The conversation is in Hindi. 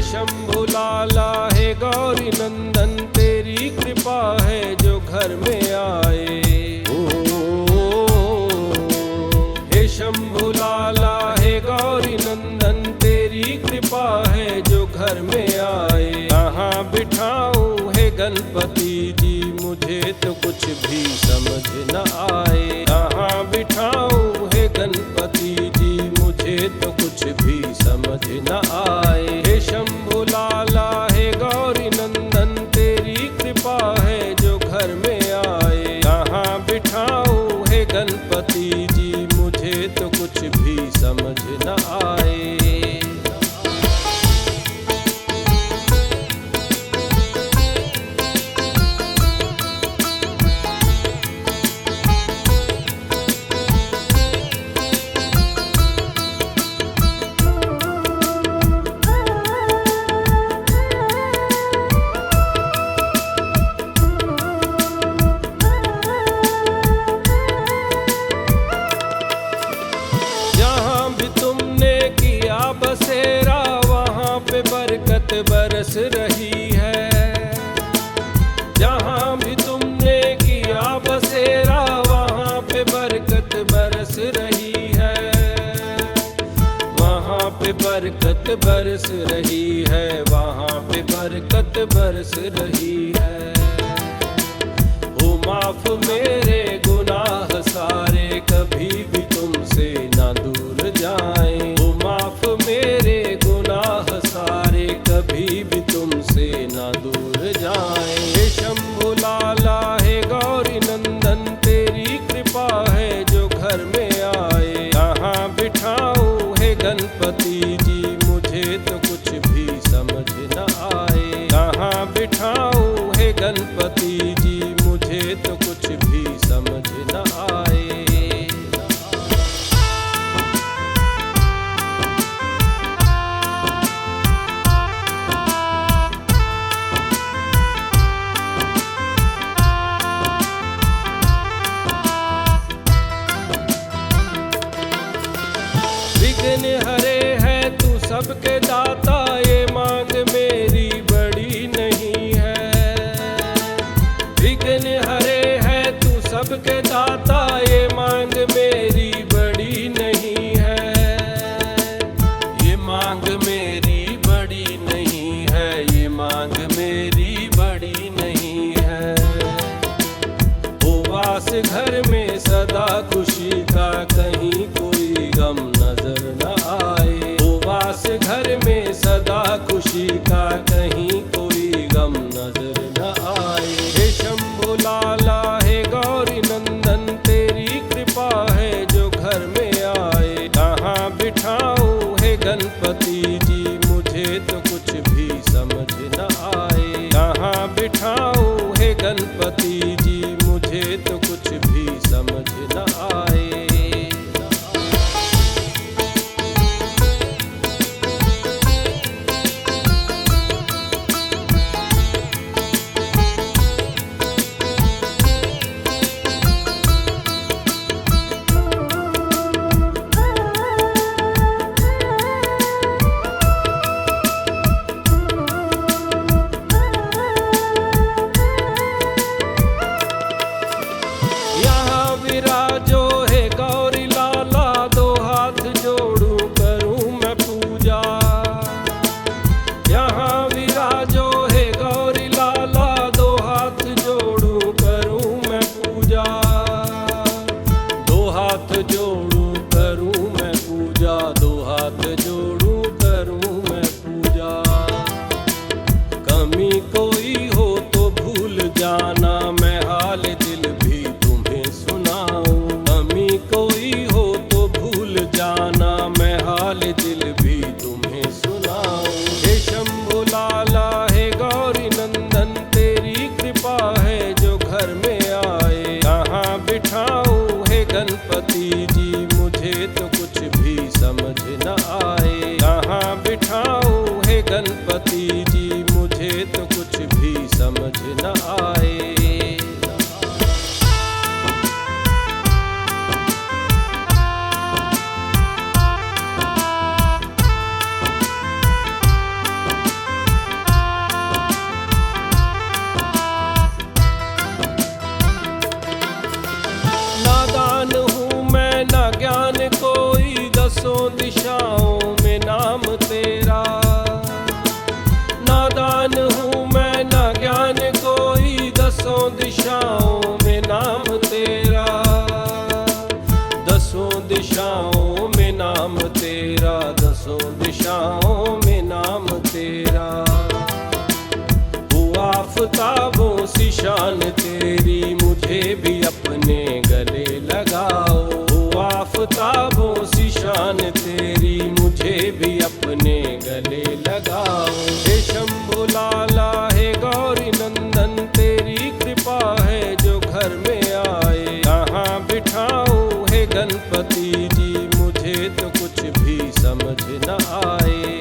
शंभु लाला हे गौरी नंदन, तेरी कृपा है जो घर में आए। हे शंभु लाला हे गौरी नंदन, तेरी कृपा है जो घर में आए। कहाँ बिठाऊं हे गणपति जी, मुझे तो कुछ भी समझ न आए। कहाँ बिठाऊं हे गणपति जी, मुझे तो कुछ भी समझ न आए। हे शंभु लाला हे गौरी नंदन, तेरी कृपा है जो घर में आए। कहाँ बिठाऊं हे गणपति जी, मुझे तो कुछ भी समझ न आए। बसेरा वहाँ पे बरकत बरस रही है। जहाँ भी तुमने किया बसेरा वहाँ पे बरकत बरस रही है। वहाँ पे बरकत बरस रही है, वहाँ पे बरकत बरस रही है। हो माफ मेरे गुनाह सारे, कभी भी तुमसे ना दूर जाएं। माफ मेरे गुनाह सारे, कभी भी तुमसे ना दूर जाएं। हे शंभु लाला हे गौरी नंदन, तेरी कृपा है जो घर में आए। कहाँ बिठाऊं हे गणपति जी, मुझे तो कुछ भी समझ न आए। कहाँ बिठाऊं हे गणपति जी, मुझे तो कुछ भी समझ न आए। विघ्न हरे है तू सबके दाता, ये मांग मेरी बड़ी नहीं है। विघ्न हरे है तू सबके दाता, ये मांग मेरी बड़ी नहीं है। ये मांग मेरी बड़ी नहीं है, ये मांग मेरी बड़ी नहीं है। हो वास घर में सदा खुशी का, कहीं कोई गम नजर न आए। वास घर में सदा खुशी का, कहीं कोई गम नजर न आए। हे शंभु लाला हे गौरी नंदन, तेरी कृपा है जो घर में आए। कहाँ बिठाऊं हे गणपति जी, मुझे तो कुछ भी समझ न आए। कहाँ बिठाऊं हे गणपति जी, मुझे तो कुछ भी समझ न आए। दिशाओं में नाम तेरा। हुआ आफताबों सी शान तेरी, मुझे भी अपने गले लगाओ। हुआ आफताबों सी शान तेरी, मुझे भी अपने गले लगाओ। हे शंभु लाला हे गौरी नंदन, तेरी कृपा है जो घर में आए। कहाँ बिठाऊं हे गणपति जी, मुझे तो कुछ भी समझ न आए।